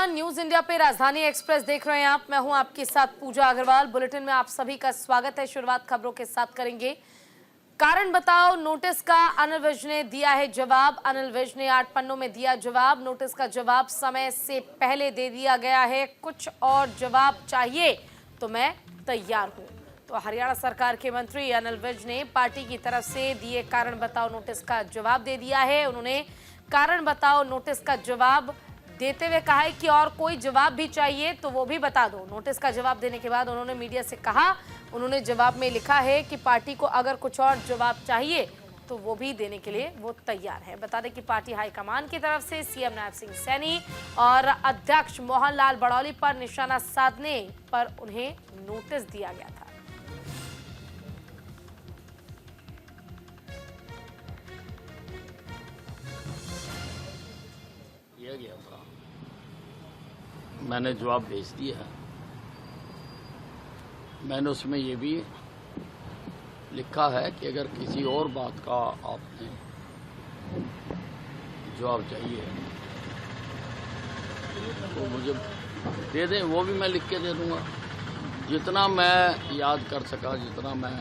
नमस्कार, news India पे राजधानी एक्सप्रेस देख रहे हैं आप। मैं हूं आपके साथ पूजा अग्रवाल। बुलेटिन में आप सभी का स्वागत है। शुरुआत खबरों के साथ करेंगे। कारण बताओ नोटिस का अनिल विज ने दिया है जवाब। अनिल विज ने 8 पन्नों में दिया जवाब। नोटिस का जवाब समय से पहले दे दिया गया है। कुछ और जवाब चाहिए तो मैं तैयार हूं। तो हरियाणा सरकार के मंत्री अनिल विज ने पार्टी की तरफ से दिए कारण बताओ नोटिस का जवाब दे दिया है। उन्होंने कारण बताओ नोटिस का जवाब देते हुए कहा है कि और कोई जवाब भी चाहिए तो वो भी बता दो। नोटिस का जवाब देने के बाद उन्होंने मीडिया से कहा, उन्होंने जवाब में लिखा है कि पार्टी को अगर कुछ और जवाब चाहिए तो वो भी देने के लिए वो तैयार है। बता दें कि पार्टी हाईकमान की तरफ से सीएम नायब सिंह सैनी और अध्यक्ष मोहन लाल बड़ौली पर निशाना साधने पर उन्हें नोटिस दिया गया था। गया था, मैंने जवाब भेज दिया है। मैंने उसमें ये भी लिखा है कि अगर किसी और बात का आपने जवाब चाहिए तो मुझे दे दें, वो भी मैं लिख के दे दूंगा। जितना मैं याद कर सका, जितना मैं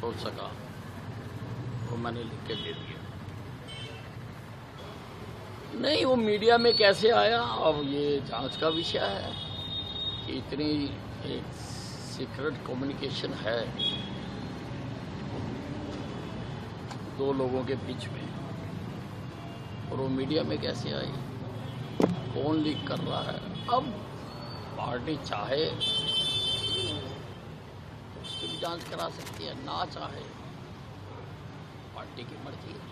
सोच सका, वो मैंने लिख के दे दिया। नहीं, वो मीडिया में कैसे आया अब ये जांच का विषय है कि इतनी एक सीक्रेट कम्युनिकेशन है दो लोगों के बीच में, और वो मीडिया में कैसे आई, कौन लीक कर रहा है। अब पार्टी चाहे तो उसकी भी जांच करा सकती है, ना चाहे पार्टी की मर्जी है।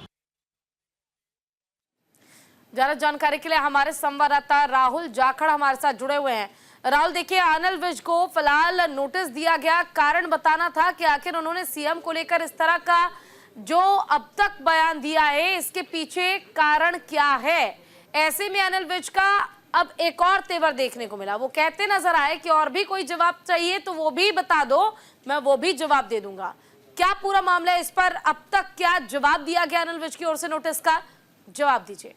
ज्यादा जानकारी के लिए हमारे संवाददाता राहुल जाखड़ हमारे साथ जुड़े हुए हैं। राहुल, देखिए, अनिल विज को फिलहाल नोटिस दिया गया, कारण बताना था कि आखिर उन्होंने सीएम को लेकर इस तरह का जो अब तक बयान दिया है, इसके पीछे कारण क्या है। ऐसे में अनिल विज का अब एक और तेवर देखने को मिला। वो कहते नजर आए कि और भी कोई जवाब चाहिए तो वो भी बता दो, मैं वो भी जवाब दे दूंगा। क्या पूरा मामला है, इस पर अब तक क्या जवाब दिया गया अनिल विज की ओर से नोटिस का? जवाब दीजिए।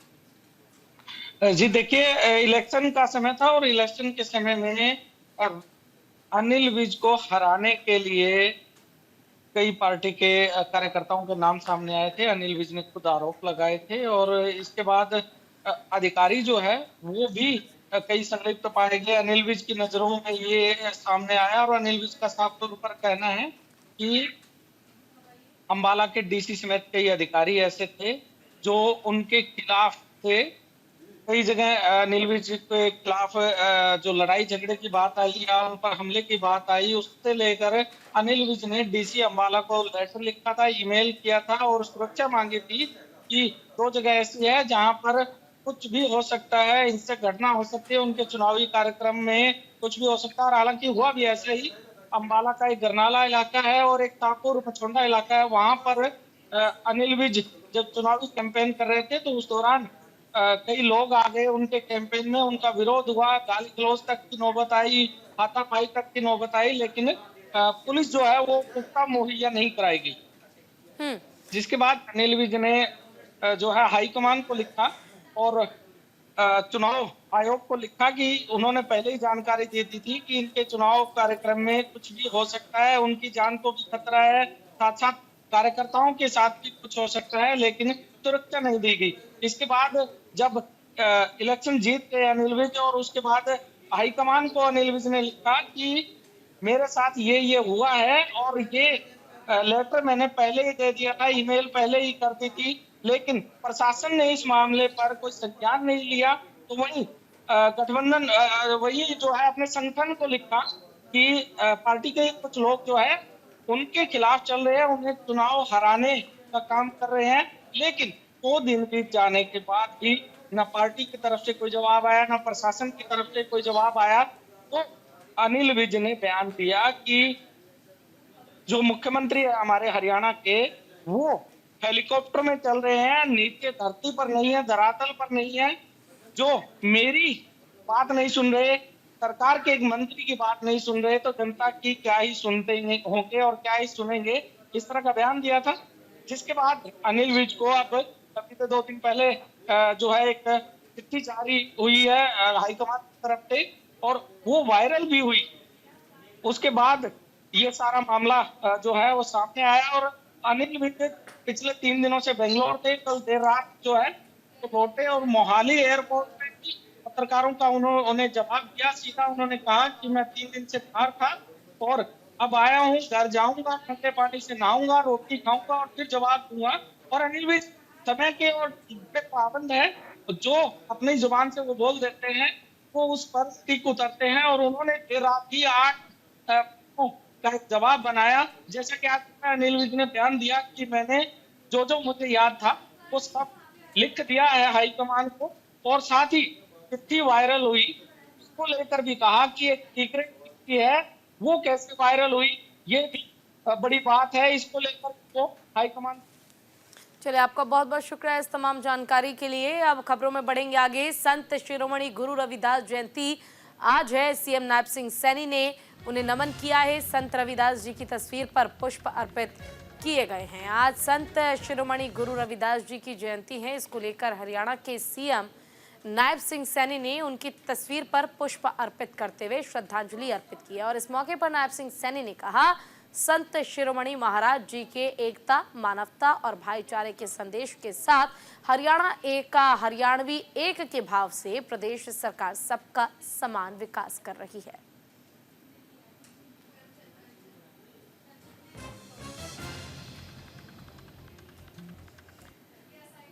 जी देखिए, इलेक्शन का समय था और इलेक्शन के समय में अनिल विज को हराने के लिए कई पार्टी के कार्यकर्ताओं के नाम सामने आए थे। अनिल विज ने खुद आरोप लगाए थे और इसके बाद अधिकारी जो है वो भी कई संलिप्त पाए गए। अनिल विज की नजरों में ये सामने आया और अनिल विज का साफ तौर पर कहना है कि अंबाला के डीसी समेत कई अधिकारी ऐसे थे जो उनके खिलाफ थे। कई जगह अनिल विज के खिलाफ जो लड़ाई झगड़े की बात आई या उन पर हमले की बात आई, उससे लेकर अनिल विज ने डीसी अंबाला को लेटर लिखा था, ईमेल किया था और सुरक्षा मांगी थी कि 2 जगह ऐसी है जहां पर कुछ भी हो सकता है, इनसे घटना हो सकती है, उनके चुनावी कार्यक्रम में कुछ भी हो सकता है। और हालांकि हुआ भी ऐसे ही। अंबाला का एक गरनाला इलाका है और एक ताकुर पछोंडा इलाका है, वहां पर अनिल विज जब चुनावी कैंपेन कर रहे थे तो उस दौरान कई लोग आ गए उनके कैंपेन में, उनका विरोध हुआ, गाली गलौज तक की नौबत आई, हाथापाई तक की नौबत आई, लेकिन पुलिस जो है वो पुख्ता मुहैया नहीं कराई गई। जिसके बाद अनिल विज ने जो है हाईकमान को लिखा और चुनाव आयोग को लिखा कि उन्होंने पहले ही जानकारी दे दी थी कि इनके चुनाव कार्यक्रम में कुछ भी हो सकता है, उनकी जान को भी खतरा है, साथ साथ कार्यकर्ताओं के साथ भी कुछ हो सकता है, लेकिन सुरक्षा नहीं दी गई। इसके बाद जब इलेक्शन जीत गए अनिल विज और उसके बाद हाईकमान को अनिल विज ने लिखा कि मेरे साथ ये हुआ है और ये लेटर मैंने पहले ही दे दिया था, ईमेल पहले ही कर दी थी, लेकिन प्रशासन ने इस मामले पर कोई संज्ञान नहीं लिया। तो वही गठबंधन वही जो है अपने संगठन को लिखा कि पार्टी के कुछ लोग जो है उनके खिलाफ चल रहे हैं, उन्हें चुनाव हराने का काम कर रहे हैं, लेकिन 2 दिन बीत जाने के बाद भी न पार्टी की तरफ से कोई जवाब आया, न प्रशासन की तरफ से कोई जवाब आया। तो अनिल विज ने बयान दिया कि जो मुख्यमंत्री है हमारे हरियाणा के, वो हेलीकॉप्टर में चल रहे हैं, नीचे धरती पर नहीं है, धरातल पर नहीं है, जो मेरी बात नहीं सुन रहे, सरकार के एक मंत्री की बात नहीं सुन रहे, तो जनता की क्या ही सुनते होंगे और क्या ही सुनेंगे, इस तरह का बयान दिया था। जिसके बाद अनिल विज को अब अभी तो 2 दिन पहले जो है एक चिट्ठी जारी हुई है हाईकमान की तरफ से, और वो वायरल भी हुई। उसके बाद ये सारा मामला जो है वो सामने आया, और अनिल विज पिछले 3 दिनों से बेंगलोर थे। कल देर रात जो है वो लौटे, और मोहाली एयरपोर्ट पे भी पत्रकारों का उन्होंने जवाब दिया। सीधा उन्होंने कहा कि मैं 3 दिन से बाहर था और अब आया हूँ, घर जाऊंगा, ठंडे पानी से नहाऊंगा, रोटी खाऊंगा और फिर जवाब दूंगा। और अनिल विज समय के और पे पाबंद है, जो अपनी जुबान से वो बोल देते हैं वो उस पर टिक उतरते हैं। और उन्होंने देर रात ही 8 का एक जवाब बनाया। जैसा कि आज अनिल विज ने बयान दिया कि मैंने जो जो मुझे याद था वो सब लिख दिया है हाईकमान को, और साथ ही चिट्ठी वायरल हुई उसको लेकर भी कहा कि एक सीक्रेट चिट्ठी है, वो कैसे वायरल हुई ये भी बड़ी बात है। इसको लेकर वो हाईकमान। चलिए, आपका बहुत बहुत शुक्रिया इस तमाम जानकारी के लिए। अब खबरों में बढ़ेंगे आगे। संत शिरोमणि गुरु रविदास जयंती आज है। सीएम नायब सिंह सैनी ने उन्हें नमन किया है। संत रविदास जी की तस्वीर पर पुष्प अर्पित किए गए हैं। आज संत शिरोमणि गुरु रविदास जी की जयंती है। इसको लेकर हरियाणा के सीएम नायब सिंह सैनी ने उनकी तस्वीर पर पुष्प अर्पित करते हुए श्रद्धांजलि अर्पित की है। और इस मौके पर नायब सिंह सैनी ने कहा, संत शिरोमणि महाराज जी के एकता, मानवता और भाईचारे के संदेश के साथ हरियाणा हरियाणवी एक के भाव से प्रदेश सरकार सबका समान विकास कर रही है।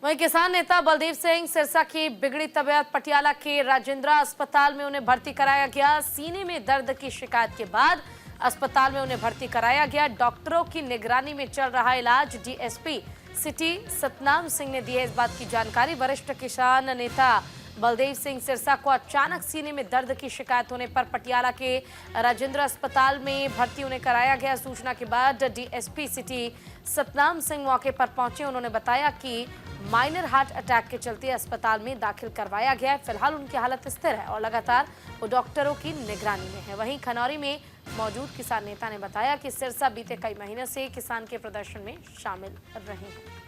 वहीं किसान नेता बलदेव सिंह सिरसा की बिगड़ी तबीयत, पटियाला के राजेंद्रा अस्पताल में उन्हें भर्ती कराया गया। सीने में दर्द की शिकायत के बाद अस्पताल में उन्हें भर्ती कराया गया। डॉक्टरों की निगरानी में चल रहा इलाज। डीएसपी सिटी सतनाम सिंह ने दी है इस बात की जानकारी। वरिष्ठ किसान नेता बलदेव सिंह सिरसा को अचानक सीने में दर्द की शिकायत होने पर पटियाला के राजेंद्र अस्पताल में भर्ती उन्हें कराया गया। सूचना के बाद डीएसपी सिटी सतनाम सिंह मौके पर पहुंचे। उन्होंने बताया कि माइनर हार्ट अटैक के चलते अस्पताल में दाखिल करवाया गया है। फिलहाल उनकी हालत स्थिर है और लगातार वो डॉक्टरों की निगरानी में है। वहीं खनौरी में मौजूद किसान नेता ने बताया कि सिरसा बीते कई महीनों से किसान के प्रदर्शन में शामिल रहे हैं।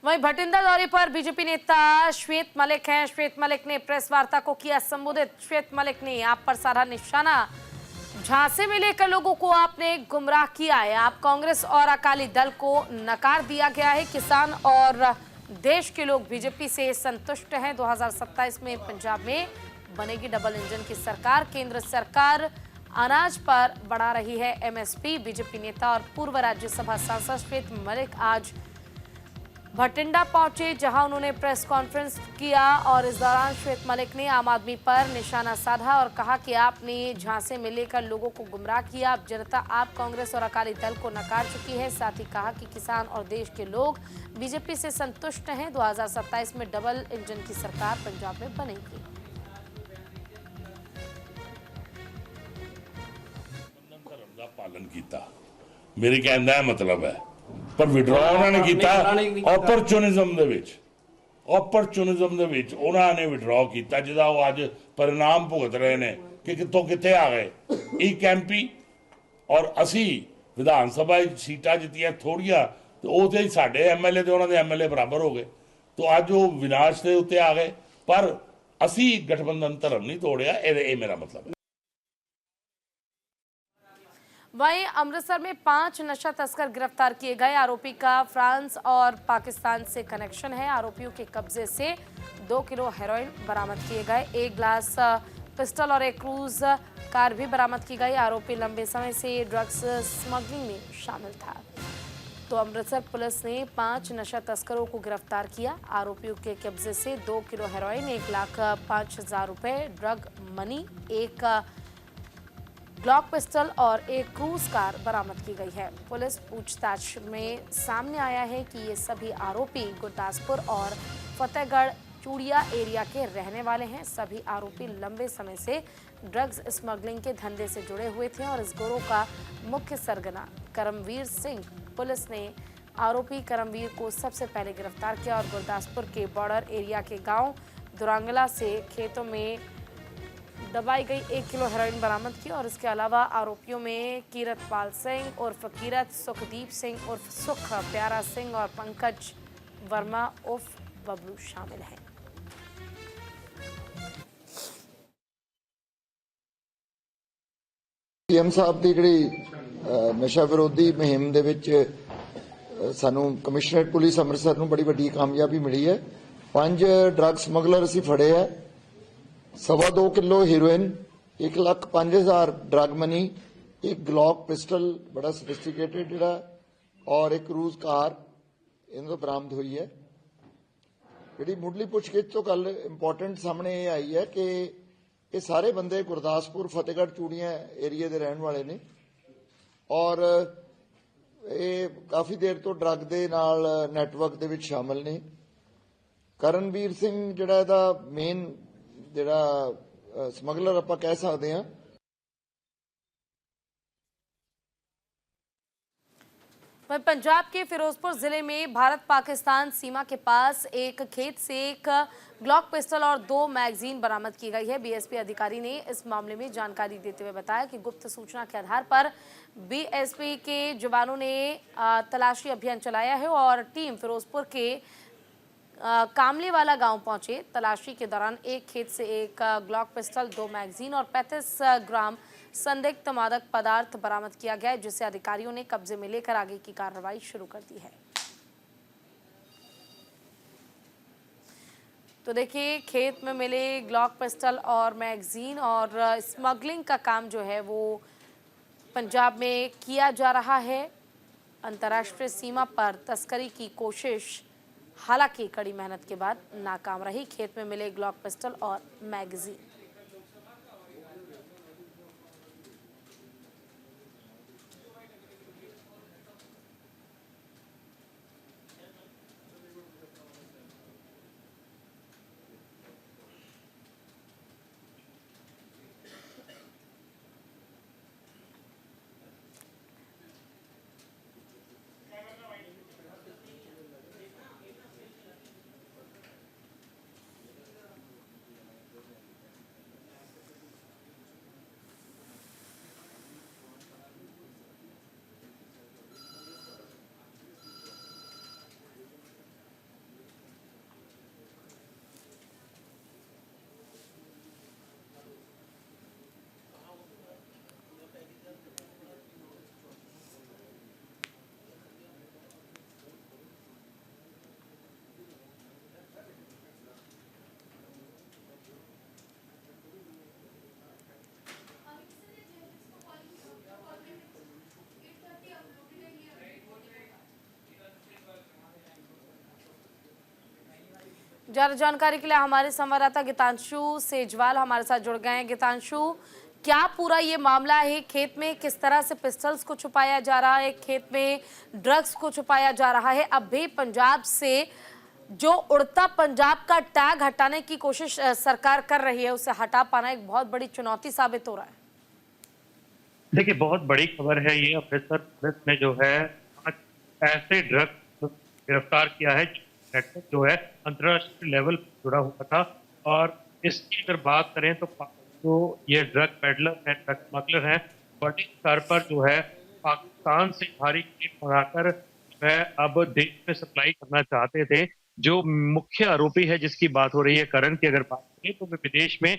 वहीं भटिंडा दौरे पर बीजेपी नेता श्वेत मलिक हैं। श्वेत मलिक ने प्रेस वार्ता को किया संबोधित। श्वेत मलिक ने आप पर साधा निशाना झांसे में लेकर लोगों को आपने गुमराह किया है। आप कांग्रेस और अकाली दल को नकार दिया गया है। किसान और देश के लोग बीजेपी से संतुष्ट हैं। 2027 में पंजाब में बनेगी डबल इंजन की सरकार। केंद्र सरकार अनाज पर बढ़ा रही है एमएसपी। बीजेपी नेता और पूर्व राज्यसभा सांसद श्वेत मलिक आज भटिंडा पहुंचे, जहां उन्होंने प्रेस कॉन्फ्रेंस किया और इस दौरान श्वेत मलिक ने आम आदमी पर निशाना साधा और कहा कि आपने झांसे में लेकर लोगों को गुमराह किया। अब जनता आप कांग्रेस और अकाली दल को नकार चुकी है। साथ ही कहा कि किसान और देश के लोग बीजेपी से संतुष्ट हैं। 2027 में डबल इंजन की सरकार पंजाब में बनेगी। पालन किया मेरे कहने का मतलब है, पर विड्रॉ उन्होंने किया अपॉर्चुनिज्म ਦੇ ਵਿੱਚ ਉਹਨਾਂ ਨੇ ਵਿਡਰਾਅ ਕੀਤਾ, ਜਿਹਦਾ ਉਹ ਅੱਜ परिणाम ਭੁਗਤ ਰਹੇ ਨੇ ਕਿ ਕਿੱਥੋਂ ਕਿੱਥੇ ਆ ਗਏ। ਇੱਕ ਐਮਪੀ ਔਰ ਅਸੀਂ ਵਿਧਾਨ ਸਭਾ ਸੀਟਾਂ ਜਿੱਤੀਆਂ ਥੋੜੀਆਂ, ਤੇ ਉਹ ਤੇ ਸਾਡੇ ਐਮਐਲਏ ਤੇ ਉਹਨਾਂ ਦੇ ਐਮਐਲਏ ਬਰਾਬਰ ਹੋ ਗਏ। तो ਅੱਜ ਉਹ ਵਿਨਾਸ਼ ਦੇ ਉੱਤੇ ਆ ਗਏ, ਪਰ ਅਸੀਂ ਗਠਬੰਧਨ ਧਰਮ ਨਹੀਂ ਤੋੜਿਆ। ਇਹ ਮੇਰਾ मतलब है। वहीं अमृतसर में 5 नशा तस्कर गिरफ्तार किए गए। आरोपी का फ्रांस और पाकिस्तान से कनेक्शन है। आरोपियों के कब्जे से 2 किलो हेरोइन बरामद किए गए। 1 ग्लास पिस्टल और 1 क्रूज कार भी बरामद की गई। आरोपी लंबे समय से ड्रग्स स्मगलिंग में शामिल था। तो अमृतसर पुलिस ने 5 नशा तस्करों को गिरफ्तार किया। आरोपियों के कब्जे से 2 किलो हेरोइन, 1,05,000 रुपये ड्रग मनी, 1 ग्लॉक पिस्टल और 1 क्रूज कार बरामद की गई है। पुलिस पूछताछ में सामने आया है कि ये सभी आरोपी गुरदासपुर और फतेहगढ़ चूड़िया एरिया के रहने वाले हैं। सभी आरोपी लंबे समय से ड्रग्स स्मगलिंग के धंधे से जुड़े हुए थे और इस गिरोह का मुख्य सरगना करमवीर सिंह। पुलिस ने आरोपी करमवीर को सबसे पहले गिरफ्तार किया और गुरदासपुर के बॉर्डर एरिया के गांव दुरांगला से खेतों में दबाई गई 1 किलो हेरोइन बरामद की। और इसके अलावा आरोपियों में कीरतपाल सिंह उर्फ कीरत, सुखदीप सिंह उर्फ सुख, प्यारा सिंह और पंकज वर्मा उर्फ बबलू शामिल हैं। PM ਸਾਹਿਬ ਦੀ ਜਿਹੜੀ ਨਸ਼ਾ ਵਿਰੋਧੀ ਮੁਹਿੰਮ ਦੇ ਵਿੱਚ ਸਾਨੂੰ ਕਮਿਸ਼ਨਰੇਟ ਪੁਲਿਸ ਅੰਮ੍ਰਿਤਸਰ ਨੂੰ ਬੜੀ ਵੱਡੀ ਕਾਮਯਾਬੀ ਮਿਲੀ ਹੈ। 5 ਡਰੱਗ ਸਮਗਲਰ ਅਸੀਂ ਫੜੇ ਹੈ, 2.25 ਕਿਲੋ ਹੀਰੋਇਨ, 1,05,000 ਡਰੱਗ ਮਨੀ, ਇੱਕ ਗਲੌਕ ਪਿਸਟਲ ਬੜਾ ਸੋਫਿਸਟੀਕੇਟਡ ਜਿਹੜਾ, ਔਰ ਇੱਕ ਕਰੂਜ਼ ਕਾਰ ਇਹਨਾਂ ਤੋਂ ਬਰਾਮਦ ਹੋਈ ਹੈ। ਜਿਹੜੀ ਮੁੱਢਲੀ ਪੁੱਛਗਿੱਛ ਤੋਂ ਗੱਲ ਇੰਪੋਰਟੈਂਟ ਸਾਹਮਣੇ ਇਹ ਆਈ ਹੈ ਕਿ ਇਹ ਸਾਰੇ ਬੰਦੇ ਗੁਰਦਾਸਪੁਰ ਫਤਿਹਗੜ੍ਹ ਚੂੜੀਆਂ ਏਰੀਏ ਦੇ ਰਹਿਣ ਵਾਲੇ ਨੇ ਔਰ ਇਹ ਕਾਫੀ ਦੇਰ ਤੋਂ ਡਰੱਗ ਦੇ ਨਾਲ ਨੈਟਵਰਕ ਦੇ ਵਿੱਚ ਸ਼ਾਮਲ ਨੇ। ਕਰਨਵੀਰ ਸਿੰਘ ਜਿਹੜਾ ਇਹਦਾ ਮੇਨ ਜਿਹੜਾ ਸਮਗਲਰ ਆਪਾਂ ਕਹਿ ਸਕਦੇ ਹਾਂ। वहीं पंजाब के फिरोजपुर जिले में भारत पाकिस्तान सीमा के पास एक खेत से एक ग्लॉक पिस्टल और 2 मैगजीन बरामद की गई है। बीएसपी अधिकारी ने इस मामले में जानकारी देते हुए बताया कि गुप्त सूचना के आधार पर बीएसपी के जवानों ने तलाशी अभियान चलाया है और टीम फिरोजपुर के कामलेवाला गांव पहुंचे। तलाशी के दौरान एक खेत से एक ग्लॉक पिस्टल, 2 मैगजीन और 35 ग्राम संदिग्ध मादक पदार्थ बरामद किया गया है, जिसे अधिकारियों ने कब्जे में लेकर आगे की कार्रवाई शुरू कर दी है। तो देखिए, खेत में मिले ग्लॉक पिस्टल और मैगजीन और स्मगलिंग का काम जो है वो पंजाब में किया जा रहा है। अंतर्राष्ट्रीय सीमा पर तस्करी की कोशिश हालांकि कड़ी मेहनत के बाद नाकाम रही। खेत में मिले ग्लॉक पिस्टल और मैगजीन। ज्यादा जानकारी के लिए हमारे संवाददाता गीतांशु सेजवाल हमारे साथ जुड़ गए हैं। गीतांशु, क्या पूरा ये मामला है? खेत में किस तरह से पिस्टल्स को छुपाया जा रहा है, खेत में ड्रग्स को छुपाया जा रहा है? अब भी पंजाब से जो उड़ता पंजाब का टैग हटाने की कोशिश सरकार कर रही है, उसे हटा पाना एक बहुत बड़ी चुनौती साबित हो रहा है। देखिए, बहुत बड़ी खबर है ये। अमृतसर पुलिस ने जो है ऐसे ड्रग्स गिरफ्तार किया है नेटवर्क जो है अंतर्राष्ट्रीय लेवल पर जुड़ा हुआ था। और इसकी अगर बात करें तो जो ये ड्रग पेडलर है, ड्रग स्मगलर है, बड़ी स्तर पर जो है पाकिस्तान से भारी खेप मंगाकर वह अब देश में सप्लाई करना चाहते थे। जो मुख्य आरोपी है जिसकी बात हो रही है करण की, अगर बात करें तो वह विदेश में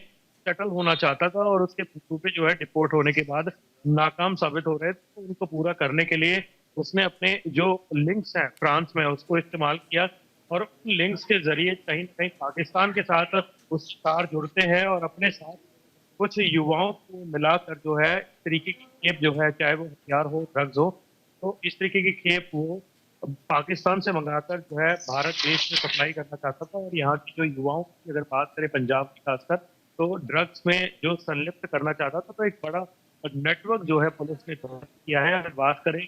सेटल होना चाहता था और उसके पे जो है डिपोर्ट होने के बाद नाकाम साबित हो रहे थे। तो उनको पूरा करने के लिए उसने अपने जो लिंक्स हैं फ्रांस में उसको इस्तेमाल किया और उन लिंक्स के जरिए कहीं न कहीं पाकिस्तान के साथ उस शिकार जुड़ते हैं और अपने साथ कुछ युवाओं को मिलाकर जो है इस तरीके की खेप जो है, चाहे वो हथियार हो, ड्रग्स हो, तो इस तरीके की खेप वो पाकिस्तान से मंगाकर जो है भारत देश में सप्लाई करना चाहता था। और यहाँ की जो युवाओं की अगर बात करें पंजाब की खासकर, तो ड्रग्स में जो संलिप्त करना चाहता था, तो एक बड़ा नेटवर्क जो है पुलिस ने किया है। अगर बात करें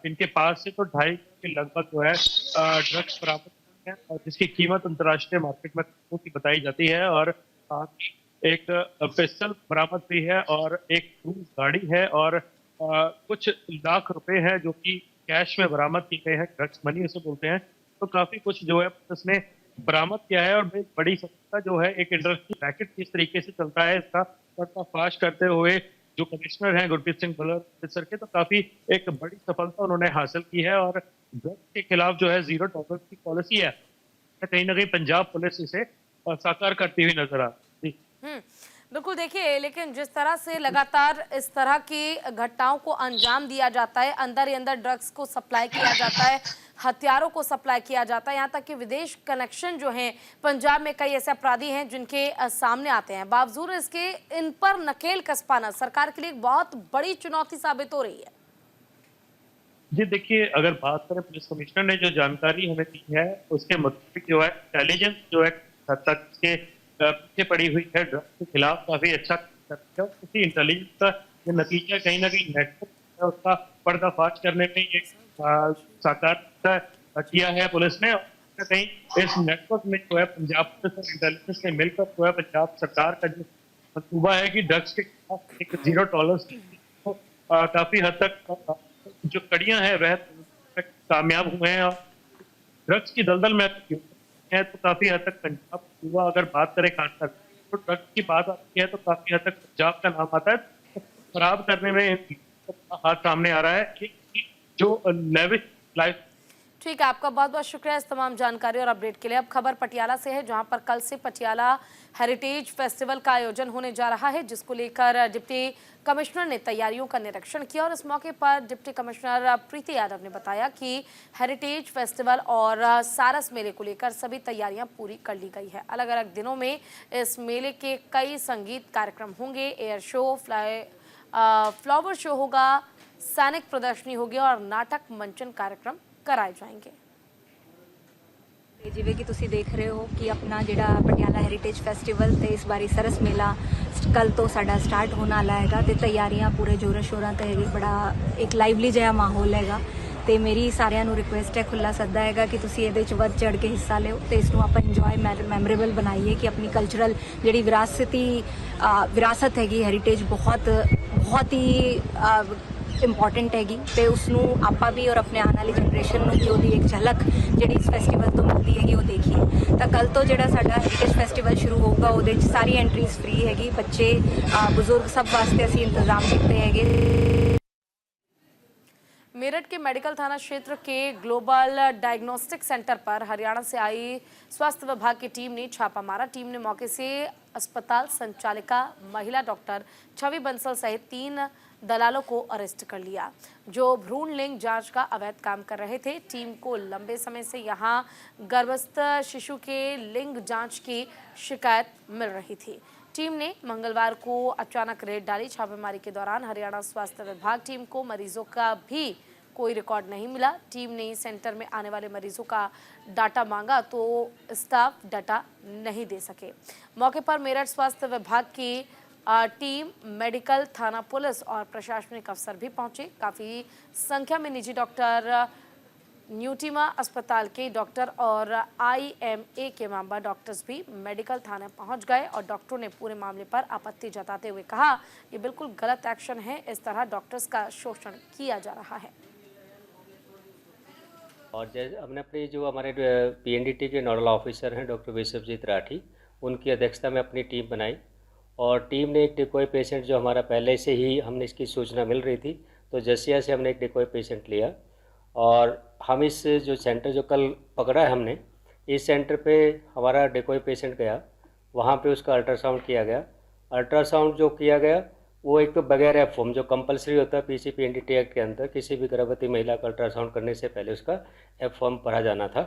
इनके पास से तो 2.5 के लगभग जो है ड्रग्स बरामद है और जिसकी कीमत अंतर्राष्ट्रीय मार्केट में की बताई जाती है। और एक पिस्टल बरामद हुई है और एक क्रूज गाड़ी है और कुछ लाख रुपए है जो कि कैश में बरामद की गए हैं, ड्रग्स मनी उसे बोलते हैं। तो काफी कुछ जो है पुलिस ने बरामद किया है। और बड़ी सफलता जो है, एक इंडस्ट्री रैकेट किस तरीके से चलता है इसका पर्दाफाश करते हुए जो कमिश्नर हैं गुरप्रीत सिंह भुल्लर ऑफिसर के, तो काफी एक बड़ी सफलता उन्होंने हासिल की है। और ड्रग्स के खिलाफ जो है जीरो टॉलरेंस की पॉलिसी है, कहीं ना कहीं पंजाब पुलिस इसे साकार करती हुई नजर आ रही है। बिल्कुल। देखिए, लेकिन जिस तरह से लगातार इस तरह की घटनाओं को अंजाम दिया जाता है, अंदर ही अंदर ड्रग्स को सप्लाई किया जाता है, हथियारों को सप्लाई किया जाता है, यहाँ तक कि विदेश कनेक्शन जो हैं पंजाब में कई ऐसे अपराधी हैं जिनके सामने आते हैं, बावजूद इसके इन पर नकेल कस पाना सरकार के लिए एक बहुत बड़ी चुनौती साबित हो रही है। जी देखिए, अगर बात करें पुलिस कमिश्नर ने जो जानकारी हमें दी है उसके मुताबिक जो है इंटेलिजेंस जो है हद तक के पीछे पड़ी हुई है, ड्रग्स के खिलाफ काफी अच्छा है। उसी इंटेलिजेंस का ये नतीजा कहीं ना कहीं नेटवर्क है उसका पर्दाफाश करने में ये साकार किया है पुलिस ने। और कहीं इस नेटवर्क में जो है पंजाब पुलिस और इंटेलिजेंस ने मिलकर जो है पंजाब सरकार का जो मंसूबा है कि ड्रग्स के खिलाफ एक जीरो टॉलरेंस काफी हद तक जो कड़ियां हैं वह कामयाब हुए हैं। और ड्रग्स की दलदल में है तो काफी हद तक पंजाब युवा, अगर बात करें खासकर तो ड्रग्स की बात आती है तो काफी हद तक पंजाब का नाम आता है। तो खराब करने में हाथ सामने आ रहा है कि जो लेविश लाइफ। ठीक है, आपका बहुत बहुत शुक्रिया इस तमाम जानकारी और अपडेट के लिए। अब खबर पटियाला से है, जहां पर कल से पटियाला हेरिटेज फेस्टिवल का आयोजन होने जा रहा है, जिसको लेकर डिप्टी कमिश्नर ने तैयारियों का निरीक्षण किया। और इस मौके पर डिप्टी कमिश्नर प्रीति यादव ने बताया कि हेरिटेज फेस्टिवल और सारस मेले को लेकर सभी तैयारियां पूरी कर ली गई है। अलग अलग दिनों में इस मेले के कई संगीत कार्यक्रम होंगे, एयर शो, फ्लावर शो होगा, सैनिक प्रदर्शनी होगी और नाटक मंचन कार्यक्रम कराए जाएंगे। जिਵੇਂ कि तुसी देख रहे हो कि अपना जिहड़ा पटियाला हेरिटेज फेस्टिवल ते इस बारी सरस मेला कल तो साडा स्टार्ट होने वाला हैगा ते तैयारियां पूरे जोरों शोरों ते हैगी, बड़ा एक लाइवली जिहा माहौल हैगा। ਤੇ ਮੇਰੀ ਸਾਰਿਆਂ ਨੂੰ ਰਿਕੁਐਸਟ ਹੈ, ਖੁੱਲਾ ਸੱਦਾ ਹੈਗਾ ਕਿ ਤੁਸੀਂ ਇਹਦੇ ਵਿੱਚ ਵੱਧ ਚੜ ਕੇ ਹਿੱਸਾ ਲਿਓ ਤੇ ਇਸ ਨੂੰ ਆਪਾਂ ਇੰਜੋਏ ਮੈਮੋਰੇਬਲ ਬਣਾਈਏ ਕਿ ਆਪਣੀ ਕਲਚਰਲ ਜਿਹੜੀ ਵਿਰਾਸਤ ਹੈਗੀ, ਹੈਰੀਟੇਜ ਬਹੁਤ ਹੀ ਇੰਪੋਰਟੈਂਟ ਹੈਗੀ ਤੇ ਉਸ ਨੂੰ ਆਪਾਂ ਵੀ ਔਰ ਆਪਣੇ ਆਉਣ ਵਾਲੀ ਜਨਰੇਸ਼ਨ ਨੂੰ ਵੀ ਉਹਦੀ ਇੱਕ ਝਲਕ ਜਿਹੜੀ ਇਸ ਫੈਸਟੀਵਲ ਤੋਂ ਮਿਲਦੀ ਹੈਗੀ ਉਹ ਦੇਖੀਏ। ਤਾਂ ਕੱਲ ਤੋਂ ਜਿਹੜਾ ਸਾਡਾ ਹੈਰੀਟੇਜ ਫੈਸਟੀਵਲ ਸ਼ੁਰੂ ਹੋਊਗਾ ਉਹਦੇ ਵਿੱਚ ਸਾਰੀ ਐਂਟਰੀਜ਼ ਫ੍ਰੀ ਹੈਗੀ, ਬੱਚੇ ਬਜ਼ੁਰਗ ਸਭ ਵਾਸਤੇ ਅਸੀਂ ਇੰਤਜ਼ਾਮ ਕੀਤੇ ਹੈਗੇ। मेरठ के मेडिकल थाना क्षेत्र के ग्लोबल डायग्नोस्टिक सेंटर पर हरियाणा से आई स्वास्थ्य विभाग की टीम ने छापा मारा। टीम ने मौके से अस्पताल संचालिका महिला डॉक्टर छवि बंसल सहित 3 दलालों को अरेस्ट कर लिया, जो भ्रूण लिंग जांच का अवैध काम कर रहे थे। टीम को लंबे समय से यहां गर्भस्थ शिशु के लिंग जांच की शिकायत मिल रही थी। टीम ने मंगलवार को अचानक रेड डाली। छापेमारी के दौरान हरियाणा स्वास्थ्य विभाग टीम को मरीजों का भी कोई रिकॉर्ड नहीं मिला। टीम ने सेंटर में आने वाले मरीजों का डाटा मांगा तो स्टाफ डाटा नहीं दे सके। मौके पर मेरठ स्वास्थ्य विभाग की टीम, मेडिकल थाना पुलिस और प्रशासनिक अफसर भी पहुंचे। काफ़ी संख्या में निजी डॉक्टर, न्यूटीमा अस्पताल के डॉक्टर और IMA के मेंबर डॉक्टर्स भी मेडिकल थाने पहुंच गए और डॉक्टरों ने पूरे मामले पर आपत्ति जताते हुए कहा ये बिल्कुल गलत एक्शन है, इस तरह डॉक्टर्स का शोषण किया जा रहा है। और जैसे अपने जो हमारे PNDT के नोडल ऑफिसर हैं डॉक्टर विश्वजीत राठी, उनकी अध्यक्षता में अपनी टीम बनाई और टीम ने एक डिकोय पेशेंट जो हमारा पहले से ही हमने इसकी सूचना मिल रही थी तो जसिया से हमने एक डिकोय पेशेंट लिया और हम इस जो सेंटर जो कल पकड़ा है हमने, इस सेंटर पे हमारा डिकोय पेशेंट गया, वहाँ पे उसका अल्ट्रासाउंड किया गया। अल्ट्रासाउंड जो किया गया वो एक तो बगैर एफओम जो कंपलसरी होता है PCPNDT एक्ट के अंदर, किसी भी गर्भवती महिला का अल्ट्रासाउंड करने से पहले उसका एफओम भरा जाना था।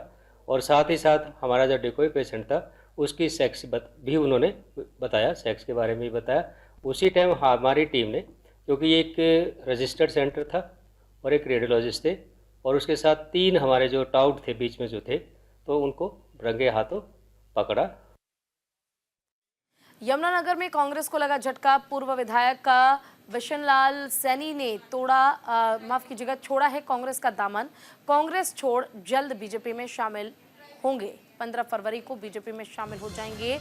और साथ ही साथ हमारा जो डिकोय पेशेंट था उसकी सेक्स भी उन्होंने बताया, सेक्स के बारे में भी बताया। उसी टाइम हमारी टीम ने, क्योंकि ये एक रजिस्टर्ड सेंटर था और एक रेडियोलॉजिस्ट थे और उसके साथ 3 हमारे जो टाउट थे बीच में जो थे, तो उनको रंगे हाथों पकड़ा। यमुनानगर में कांग्रेस को लगा झटका। पूर्व विधायक बिशन लाल सैनी ने छोड़ा है कांग्रेस का दामन। कांग्रेस छोड़ जल्द बीजेपी में शामिल होंगे। 15 फरवरी को बीजेपी में शामिल हो जाएंगे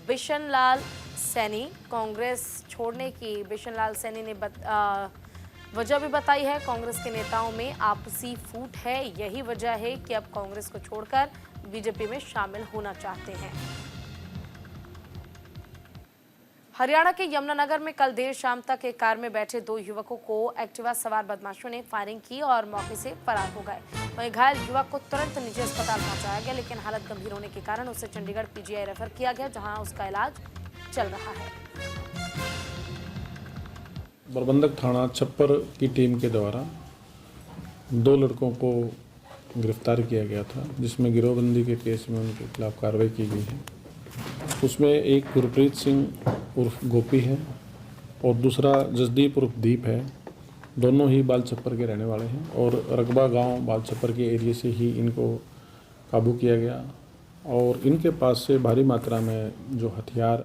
बिशन लाल सैनी। कांग्रेस छोड़ने की बिशन लाल सैनी ने वजह भी बताई है। कांग्रेस के नेताओं में आपसी फूट है, यही वजह है कि अब कांग्रेस को छोड़कर बीजेपी में शामिल होना चाहते हैं। हरियाणा के यमुनानगर में कल देर शाम तक एक कार में बैठे 2 युवकों को एक्टिवा सवार बदमाशों ने फायरिंग की और मौके से फरार हो गए। वहीं घायल युवक को तुरंत निजी अस्पताल पहुंचाया गया, लेकिन हालत गंभीर होने के कारण उसे चंडीगढ़ पीजीआई रेफर किया गया, जहां उसका इलाज चल रहा है। प्रबंधक थाना छप्पर की टीम के द्वारा 2 लड़कों को गिरफ्तार किया गया था, जिसमें गिरोहबंदी के केस में उनके खिलाफ कार्रवाई की गई है। उसमें एक गुरप्रीत सिंह उर्फ गोपी है और दूसरा जसदीप उर्फ दीप है। दोनों ही बाल छप्पर के रहने वाले हैं और रकबा गांव बाल छप्पर के एरिया से ही इनको काबू किया गया और इनके पास से भारी मात्रा में जो हथियार।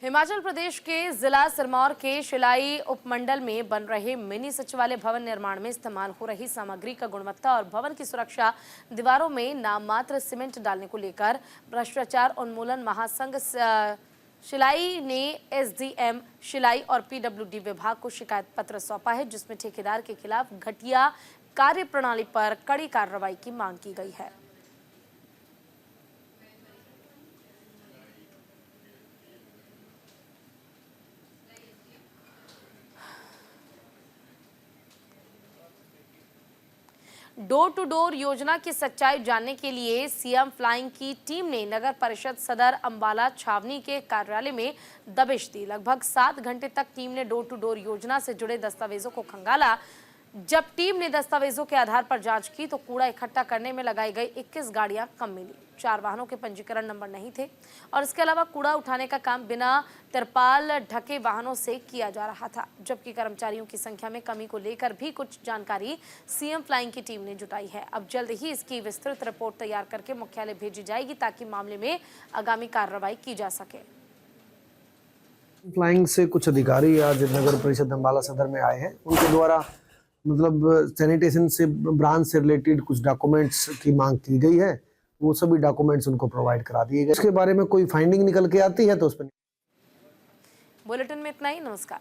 हिमाचल प्रदेश के जिला सिरमौर के शिलाई उपमंडल में बन रहे मिनी सचिवालय भवन निर्माण में इस्तेमाल हो रही सामग्री का गुणवत्ता और भवन की सुरक्षा, दीवारों में नाममात्र सीमेंट डालने को लेकर भ्रष्टाचार उन्मूलन महासंघ शिलाई ने एसडीएम शिलाई और पीडब्ल्यूडी विभाग को शिकायत पत्र सौंपा है, जिसमें ठेकेदार के खिलाफ घटिया कार्यप्रणाली पर कड़ी कार्रवाई की मांग की गई है। डोर टू डोर योजना की सच्चाई जानने के लिए सीएम फ्लाइंग की टीम ने नगर परिषद सदर अंबाला छावनी के कार्यालय में दबिश दी। लगभग 7 घंटे तक टीम ने डोर टू डोर योजना से जुड़े दस्तावेजों को खंगाला। जब टीम ने दस्तावेजों के आधार पर जांच की तो कूड़ा इकट्ठा करने में लगाई गई 21 गाड़ियां कम मिली, 4 वाहनों के पंजीकरण नंबर नहीं थे और इसके अलावा कूड़ा उठाने का काम बिना तिरपाल ढके वाहनों से किया जा रहा था। जबकि कर्मचारियों की संख्या में कमी को लेकर भी कुछ जानकारी सीएम फ्लाइंग की टीम ने जुटाई है। अब जल्द ही इसकी विस्तृत रिपोर्ट तैयार करके मुख्यालय भेजी जाएगी ताकि मामले में आगामी कार्रवाई की जा सके। फ्लाइंग से कुछ अधिकारी आज नगर परिषद अंबाला सदर में आए हैं। उनके द्वारा मतलब सैनिटेशन से ब्रांच से रिलेटेड कुछ डॉक्यूमेंट्स की मांग की गई है, वो सभी डॉक्यूमेंट्स उनको प्रोवाइड करा दिए गए। इसके बारे में कोई फाइंडिंग निकल के आती है तो उस पर। बुलेटिन में इतना ही। नमस्कार।